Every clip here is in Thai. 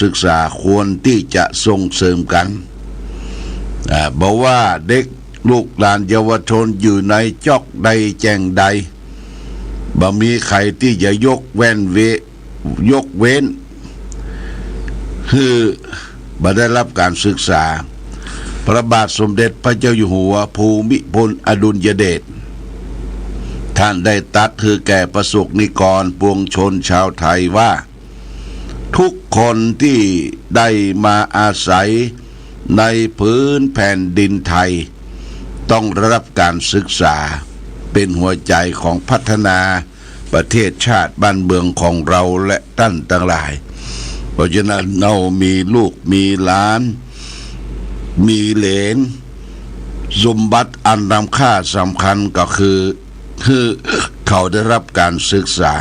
ศึกษาควรที่จะส่งเสริมกันบอกว่าเด็กลูกหลานเยาวชนอยู่ในจอกใดแจงใดบ่มีใครที่จะยกเว้นคือบ่ได้รับการศึกษาพระบาทสมเด็จพระเจ้าอยู่หัวภูมิพลอดุลยเดชท่านได้ตรัสคือแก่ประสบนิกรปวงชนชาวไทยว่าทุกคนที่ได้มาอาศัยในพื้นแผ่นดินไทยต้องได้รับการศึกษาเป็นหัวใจของพัฒนาประเทศชาติบ้านเมืองของเราและท่านทั้งหลายเพราะฉะนั้นเรามีลูกมีหลานมีเหลนสมบัติอันล้ำค่าสำคัญก็คือเขาได้รับการศึกษา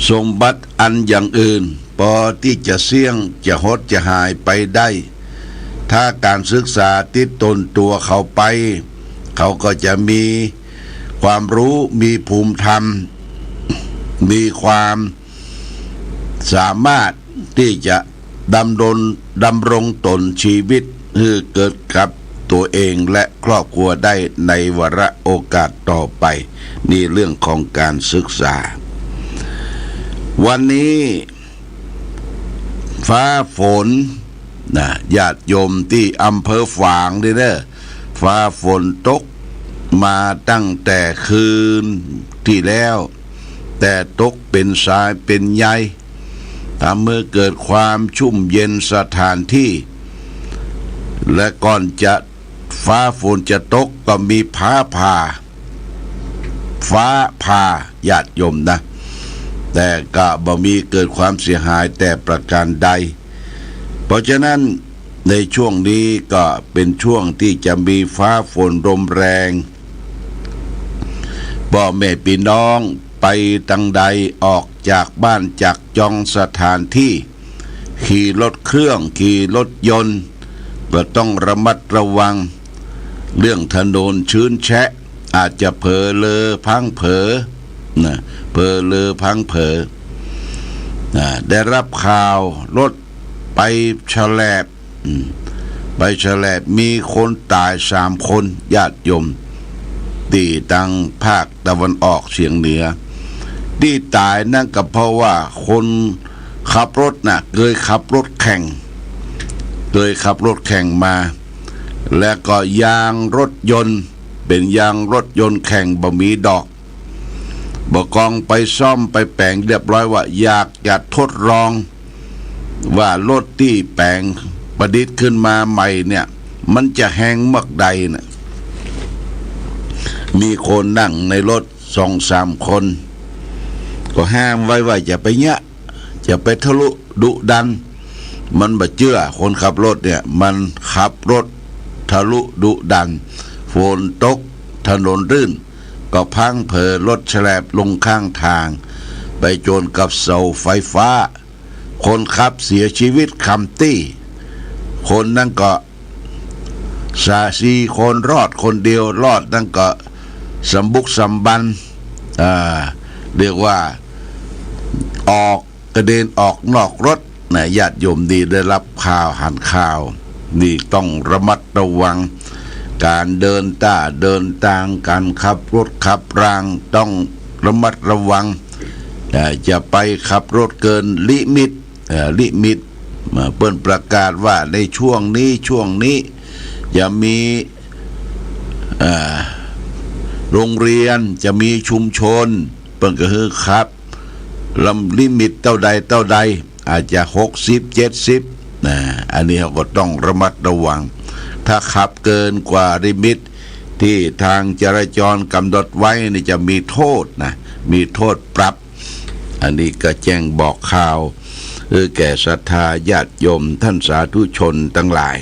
สมบัติอันอย่างอื่นพอที่จะเสี่ยงจะหดจะหายไปได้ถ้าการศึกษาติดตนตัวเขาไปเขาก็จะมีความรู้มีภูมิธรรมมีความสามารถที่จะดำรงตนชีวิตให้เกิดกับตัวเองและครอบครัวได้ในวาระโอกาสต่อไปนี่เรื่องของการศึกษาวันนี้ฟ้าฝนญาติโยมที่อำเภอฝางนี่เด้อฟ้าฝนตกมาตั้งแต่คืนที่แล้วแต่ตกเป็นสายเป็นใยทำให้เกิดความชุ่มเย็นสถานที่และก่อนจะฟ้าฝนจะตกก็มีฟ้าผ่าญาติโยมนะแต่ก็บ่มีเกิดความเสียหายแต่ประการใดเพราะฉะนั้นในช่วงนี้ก็เป็นช่วงที่จะมีฟ้าฝนลมแรงพ่อแม่พี่น้องไปตั้งใดออกจากบ้านจากจองสถานที่ขี่รถเครื่องขี่รถยนต์ก็ต้องระมัดระวังเรื่องถนนชื้นแฉะอาจจะเผลอเลอพังเผลอได้รับข่าวรถไปฉลบมีคนตาย3 คนญาติโยมที่ทางภาคตะวันออกเฉียงเหนือที่ตายนั่นก็เพราะว่าคนขับรถเคยขับรถแข่งมาและก็ยางรถยนต์เป็นยางรถยนต์แข่งบ่มีดอกบ่กองไปซ่อมไปแปลงเรียบร้อยว่าอยากจะทดลองว่ารถที่แปลงประดิษฐ์ขึ้นมาใหม่เนี่ยมันจะแห้งมักใดนะมีคนนั่งในรถ2-3 คนก็ห้ามไว้ว่าอย่าไปจะไปทะลุดุดันมันบ่เชื่อคนขับรถเนี่ยมันขับรถทะลุดุดันฝนตกถนนลื่นก็พังเผลอรถแฉลบลงข้างทางไปโจรกับเสาไฟฟ้าคนขับเสียชีวิตคำตี้คนนั่นก็4 คนรอดคนเดียวรอดนั่นก็สมบุกสมบันเรียกว่ากระเด็นออกนอกรถญาติโยมดีได้รับข่าวหันข่าวนี่ต้องระมัดระวังการเดินทางการขับรถขับรางต้องระมัดระวังจะไปขับรถเกินลิมิตเปิ้นประกาศว่าในช่วงนี้จะมีโรงเรียนจะมีชุมชนเปิ้นก็คือครับลิมิตเท่าใดอาจจะ60-70อันนี้ก็ต้องระมัดระวังถ้าขับเกินกว่าลิมิตที่ทางจราจรกำหนดไว้นี่จะมีโทษมีโทษปรับอันนี้ก็แจ้งบอกข่าวแก่ศรัทธาญาติโยมท่านสาธุชนทั้งหลาย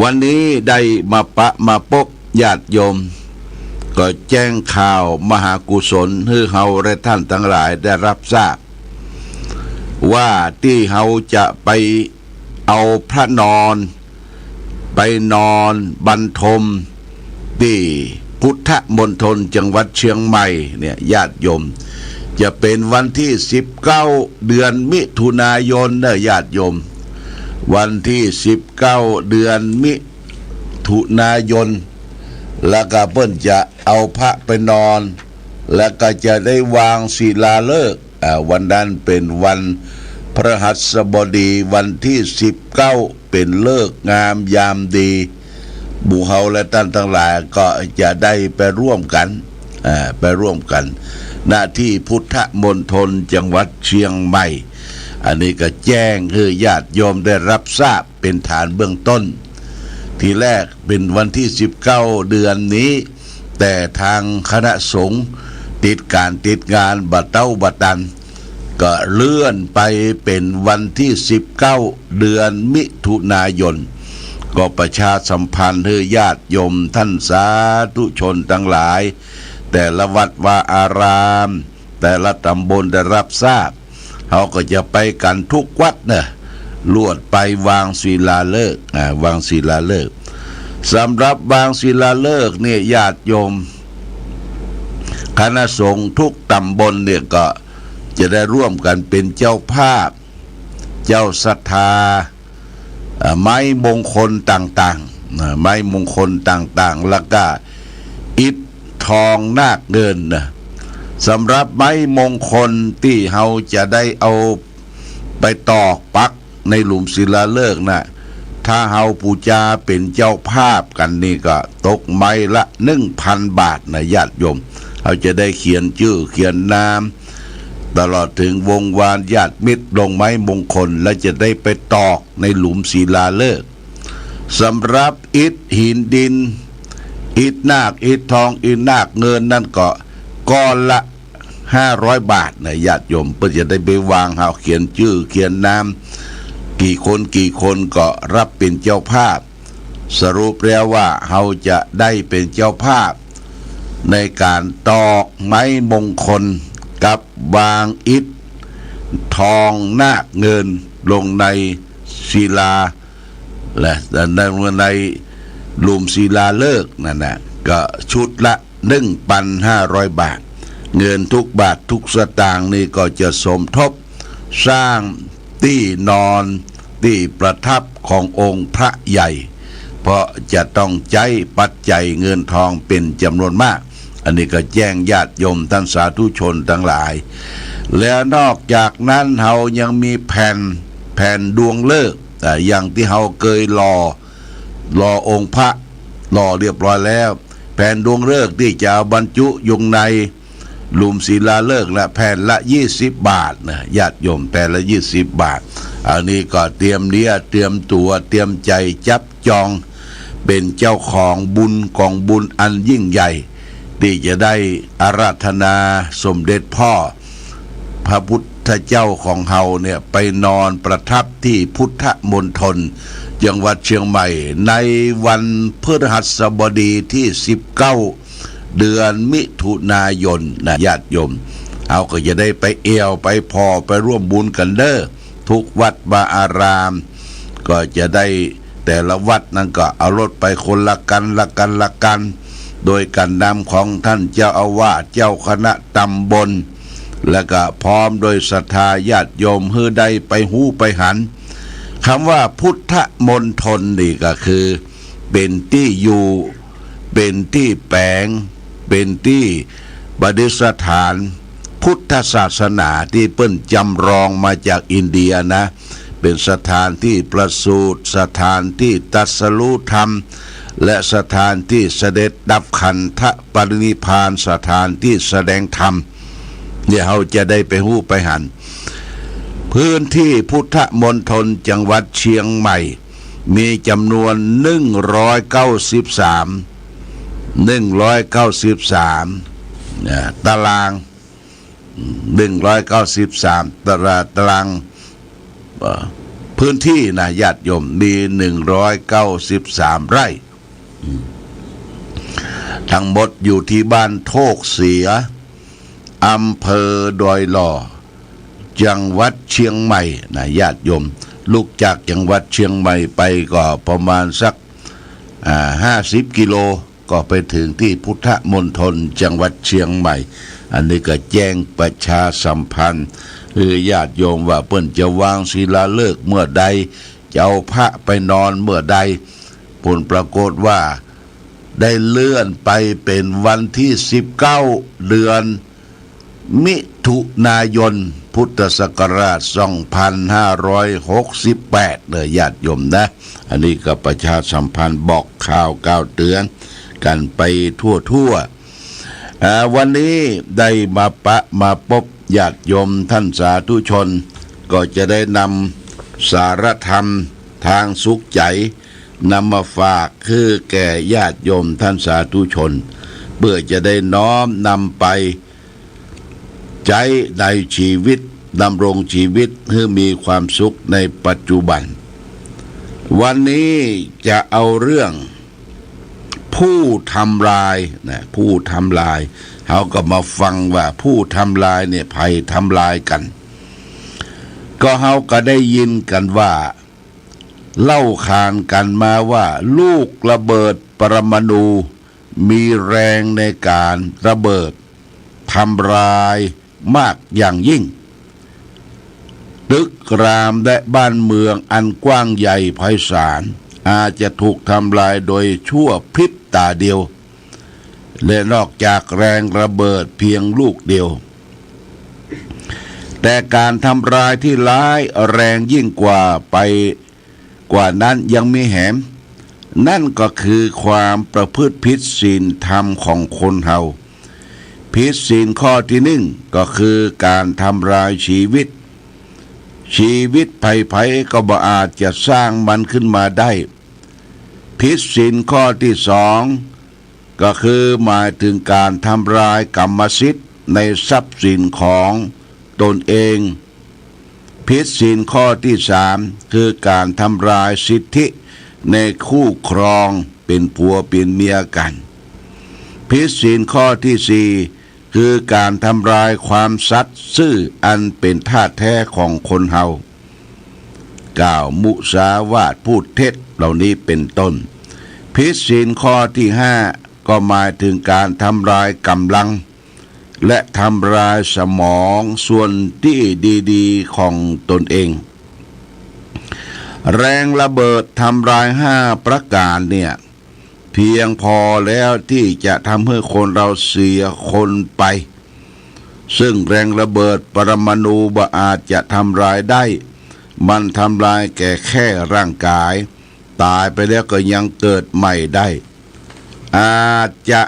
วันนี้ได้มาพบญาติโยมก็แจ้งข่าวมหากุศลให้เฮาและท่านทั้งหลายได้รับทราบว่าที่เฮาจะไปเอาพระนอนไปนอนบรรทมที่พุทธมณฑลจังหวัดเชียงใหม่เนี่ยญาติโยม จะเป็นวันที่19เดือนมิถุนายนนะญาติโยมวันที่19เดือนมิถุนายนแล้วก็เพิ่นจะเอาพระไปนอนแล้วก็จะได้วางศิลาฤกษ์วันนั้นเป็นวันพฤหัสบดีวันที่19เป็นฤกษ์งามยามดีบุเฮาและท่านทั้งหลายก็จะได้ไปร่วมกันณที่พุทธมณฑลจังหวัดเชียงใหม่อันนี้ก็แจ้งให้ญาติโยมได้รับทราบเป็นฐานเบื้องต้นทีแรกเป็นวันที่19เดือนนี้แต่ทางคณะสงฆ์ติดงานบัดเต้าบัดตันก็เลื่อนไปเป็นวันที่19เดือนมิถุนายนก็ประชาสัมพันธ์ให้ญาติโยมท่านสาธุชนทั้งหลายแต่ละวัดวาอารามแต่ละตำบลได้รับทราบเขาก็จะไปกันทุกวัดนะลวดไปวางศิลาฤกษ์วางศิลาฤกษ์สำหรับวางศิลาฤกษ์เนี่ยญาติโยมคณะสงฆ์ทุกตำบลเนี่ยก็จะได้ร่วมกันเป็นเจ้าภาพเจ้าศรัทธาไม้มงคลต่างๆไม้มงคลต่างๆแล้วก็อิฐทองนาคเงินนะสำหรับไม้มงคลที่เราจะได้เอาไปตอกปักในหลุมศิลาฤกษ์นะถ้าเราปูจาเป็นเจ้าภาพกันนี่ก็ตกไม้ละ 1,000 บาทนะญาติโยมเราจะได้เขียนชื่อเขียนนามตลอดถึงวงวานญาติมิตรลงไม้มงคลและจะได้ไปตอกในหลุมศิลาฤกษ์สำหรับอิฐหินดินอิฐนาคอิฐทองอิฐนาคเงินนั่นก็ก้อนละ500 บาทนะญาติโยมเพื่อจะได้ไปวางเฮาเขียนชื่อเขียนนามกี่คนก็รับเป็นเจ้าภาพสรุปแล้วว่าเฮาจะได้เป็นเจ้าภาพในการตอกไม้มงคลกับวางอิฐทองนาคเงินลงในศิลาและในหลุมศิลาฤกษ์นั่นนะก็ชุดละ 1,500 บาทเงินทุกบาททุกสตางค์นี่ก็จะสมทบสร้างที่นอนที่ประทับขององค์พระใหญ่เพราะจะต้องใช้ปัจจัยเงินทองเป็นจำนวนมากอันนี้ก็แจ้งญาติโยมท่านสาธุชนทั้งหลายแล้วนอกจากนั้นเฮายังมีแผ่นดวงฤกษ์อย่างที่เฮาเคยรอองค์พระรอเรียบร้อยแล้วแผ่นดวงฤกษ์ที่จะบรรจุอยู่ในหลุมศิลาฤกษ์ละแผ่นละ20 บาทนะญาติโยมแผ่นละ20 บาทอันนี้ก็เตรียมตัวเตรียมใจจับจองเป็นเจ้าของบุญกองบุญอันยิ่งใหญ่ที่จะได้อาราธนาสมเด็จพ่อพระพุทธเจ้าของเฮาเนี่ยไปนอนประทับที่พุทธมณฑลจังหวัดเชียงใหม่ในวันพฤหัสบดีที่19เดือนมิถุนายนนะญาติโยมเอาก็จะได้ไปเอวไปพอไปร่วมบุญกันเด้อทุกวัดวาอารามก็จะได้แต่ละวัดนั่นก็เอารถไปคนละกันโดยการนำของท่านเจ้าอาวาสเจ้าคณะตำบลและก็พร้อมโดยศรัทธาญาติโยมเพื่อได้ไปหูไปหันคำว่าพุทธมณฑลนี่ก็คือเป็นที่อยู่เป็นที่แปลงเป็นที่ประดิษฐานพุทธศาสนาที่เปิ้นจำลองมาจากอินเดียนะเป็นสถานที่ประสูติสถานที่ตรัสรู้ธรรมและสถานที่เสด็จดับขันธปรินิพพานสถานที่แสดงธรรมเนี่ยเราจะได้ไปหู้ไปหันพื้นที่พุทธมณฑลจังหวัดเชียงใหม่มีจำนวน193ตาราง193ตารางพื้นที่นะญาติโยมมี193 ไร่ทั้งหมดอยู่ที่บ้านโทกเสียอำเภอดอยหล่อจังหวัดเชียงใหม่นะญาติโยมลูกจากจังหวัดเชียงใหม่ไปก็ประมาณสัก50 กิโลก็ไปถึงที่พุทธมณฑลจังหวัดเชียงใหม่ อันนี้ก็แจ้งประชาสัมพันธ์คือญาติโยมว่าเปิ้นจะวางศิลาฤกษ์เมื่อใดจะเอาพระไปนอนเมื่อใดผลปรากฏว่าได้เลื่อนไปเป็นวันที่19เดือนมิถุนายนพุทธศักราช2568เลยญาติโยมนะอันนี้ก็ประชาสัมพันธ์บอกข่าวกล่าวเตือนกันไปทั่ววันนี้ได้มาพบญาติโยมท่านสาธุชนก็จะได้นำสารธรรมทางสุขใจนำมาฝากคือแก่ญาติโยมท่านสาธุชนเพื่อจะได้น้อมนำไปใช้ในชีวิตดำรงชีวิตให้มีความสุขในปัจจุบันวันนี้จะเอาเรื่องผู้ทำลายนะผู้ทำลายเขาก็มาฟังว่าผู้ทำลายเนี่ยใครทำลายกันก็เขาก็ได้ยินกันว่าเล่าขานกันมาว่าลูกระเบิดปรมาณูมีแรงในการระเบิดทำลายมากอย่างยิ่งตึกรามและบ้านเมืองอันกว้างใหญ่ไพศาลอาจจะถูกทำลายโดยชั่วพริบตาเดียวและนอกจากแรงระเบิดเพียงลูกเดียวแต่การทำลายที่ร้ายแรงยิ่งกว่านั้นยังมีแหมนั่นก็คือความประพฤติผิดศีลธรรมของคนเฮาผิดศีลข้อที่หนึ่งก็คือการทำลายชีวิตไผ่ๆก็บ่อาจจะสร้างมันขึ้นมาได้ผิดศีลข้อที่สองก็คือหมายถึงการทำลายกรรมสิทธิ์ในทรัพย์สินของตนเองผิดศีลข้อที่สามคือการทำลายสิทธิในคู่ครองเป็นผัวเป็นเมียกันผิดศีลข้อที่สี่คือการทำลายความสัตย์ซื่ออันเป็นธาตุแท้ของคนเฮากล่าวมุสาวาทพูดเท็จเหล่านี้เป็นต้นผิดศีลข้อที่ห้าก็หมายถึงการทำลายกำลังและทำลายสมองส่วนที่ดีๆของตนเองแรงระเบิดทำลาย5ประการเนี่ยเพียงพอแล้วที่จะทำให้คนเราเสียคนไปซึ่งแรงระเบิดปรมาณูบ่อาจจะทำลายได้มันทำลายแค่ร่างกายตายไปแล้วก็ยังเกิดใหม่ได้อาจจะ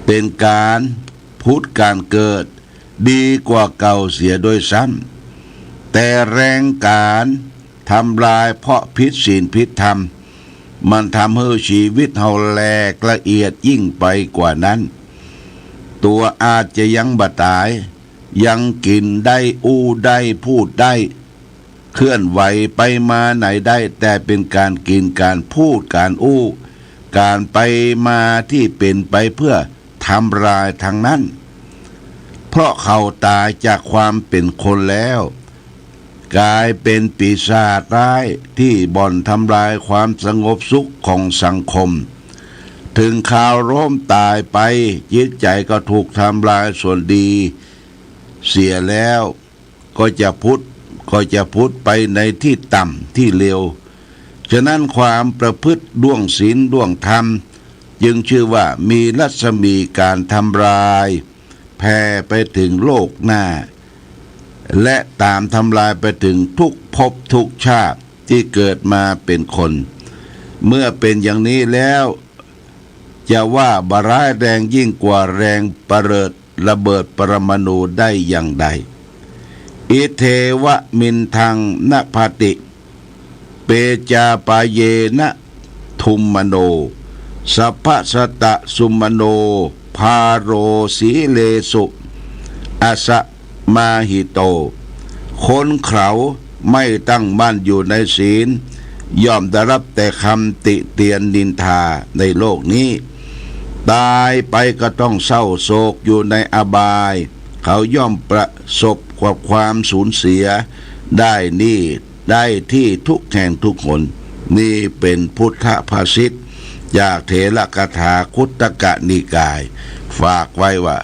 เป็นการพุทธการเกิดดีกว่าเก่าเสียโดยซ้ำแต่แรงการทำลายเพราะผิดศีลผิดธรรมมันทำให้ชีวิตเฮาแหลกละเอียดยิ่งไปกว่านั้นตัวอาจจะยังบ่ตายยังกินได้อู้ได้พูดได้เคลื่อนไหวไปมาไหนได้แต่เป็นการกินการพูดการอู้การไปมาที่เป็นไปเพื่อทำลายทางนั้นเพราะเขาตายจากความเป็นคนแล้วกลายเป็นปีศาจร้ายที่บ่อนทำลายความสงบสุขของสังคมถึงข่าวร่มตายไปจิตใจก็ถูกทำลายส่วนดีเสียแล้วก็จะพุทธไปในที่ต่ำที่เลวฉะนั้นความประพฤติล่วงศีลล่วงธรรมจึงชื่อว่ามีรัศมีการทำลายแผ่ไปถึงโลกหน้าและตามทำลายไปถึงทุกภพทุกชาติที่เกิดมาเป็นคนเมื่อเป็นอย่างนี้แล้วจะว่าบาร้ายแรงยิ่งกว่าแรงระเบิดปรมาณูได้อย่างใดอิเทวะมินทังนภติเปจาปาเยนะทุมมโนสัพพสตะสุมโนพาโรสีเลสุอสมาหิโตคนเขาไม่ตั้งมั่นอยู่ในศีลย่อมได้รับแต่คำติเตียนนินทาในโลกนี้ตายไปก็ต้องเศร้าโศกอยู่ในอบายเขาย่อมประสบกับความสูญเสียได้ที่ทุกแห่งทุกคนนี่เป็นพุทธภาษิต จากเถรคถาคุตตกนิกายฝากไว้ว่า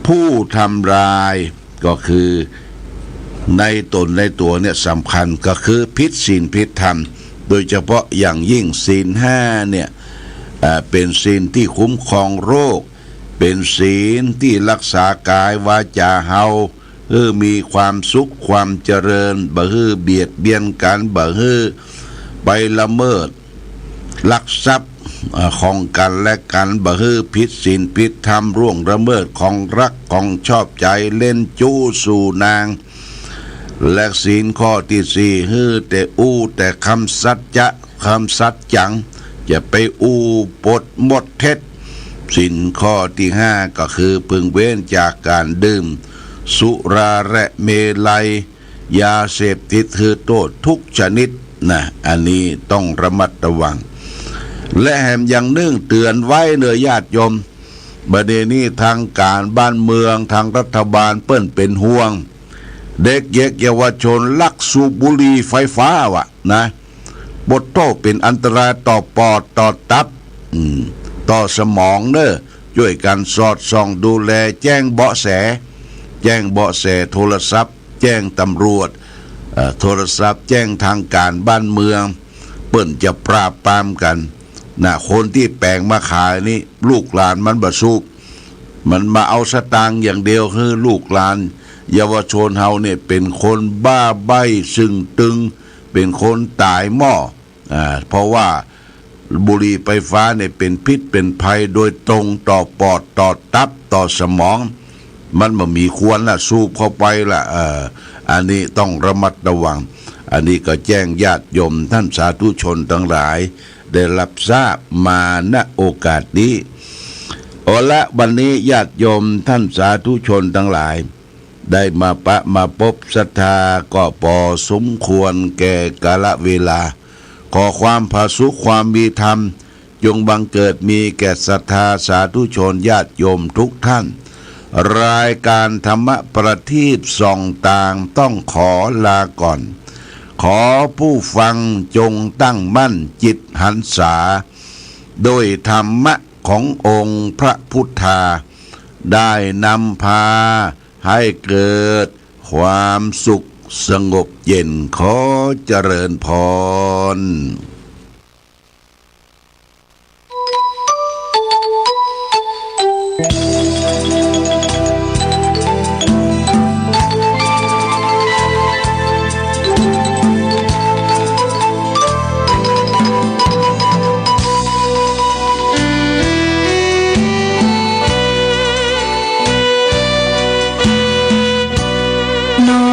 ผู้ทำลายก็คือในตนในตัวเนี่ยสำคัญก็คือพิษศีลพิษธรรมโดยเฉพาะอย่างยิ่งศีลห้าเนี่ยเป็นศีลที่คุ้มครองโรคเป็นศีลที่รักษากายวาจาเฮามีความสุขความเจริญบ่เบียดเบียนกันบ่ไปละเมิดลักทรัพย์ของกันและกันบ่ผิดศีลผิดธรรมร่วงละเมิดของรักของชอบใจเล่นจู้สู่นางและศีลข้อที่สี่แต่แต่คำสัจจะคำสัจจังจะไปปดหมดเท็จศีลข้อที่ห้าก็คือพึงเว้นจากการดื่มสุราและเมลัยยาเสพติดโทษทุกชนิดนะอันนี้ต้องระมัดระวังและแถมยังนึ่งเตือนไว้เนื้อญาติโยมประเด็นนี้ทางการบ้านเมืองทางรัฐบาลเปิ้นเป็นห่วงเด็กเยาวชนลักสูบบุหรี่ไฟฟ้าวะนะบทโตเป็นอันตรายต่อปอดต่อตับต่อสมองเนอะช่วยกันสอดส่องดูแลแจ้งเบาะแสโทรศัพท์แจ้งตำรวจโทรศัพท์แจ้งทางการบ้านเมืองเปิ้นจะปราบปรามกันนะคนที่แปลงมาขายนี่ลูกหลานมันบ่สูบมันมาเอาสตางค์อย่างเดียวคือลูกหลานเยาวชนเฮาเนี่ยเป็นคนบ้าใบ้ซึ่งตึงเป็นคนตายหม้อเพราะว่าบุหรี่ไฟฟ้าเนี่ยเป็นพิษเป็นภัยโดยตรงต่อปอดต่อตับต่อสมองมันบ่มีควรละสูบเข้าไปละอันนี้ต้องระมัดระวังอันนี้ก็แจ้งญาติโยมท่านสาธุชนทั้งหลายได้รับทราบมาณโอกาสนี้และวันนี้ญาติโยมท่านสาธุชนทั้งหลายได้มาพบศรัทธาก็พอสมควรแก่กาลเวลาขอความผาสุขความมีธรรมจงบังเกิดมีแก่ศรัทธาสาธุชนญาติโยมทุกท่านรายการธรรมประทีปส่องต่างต้องขอลาก่อนขอผู้ฟังจงตั้งมั่นจิตหันษาโดยธรรมะขององค์พระพุทธาได้นำพาให้เกิดความสุขสงบเย็นขอเจริญพรน้อ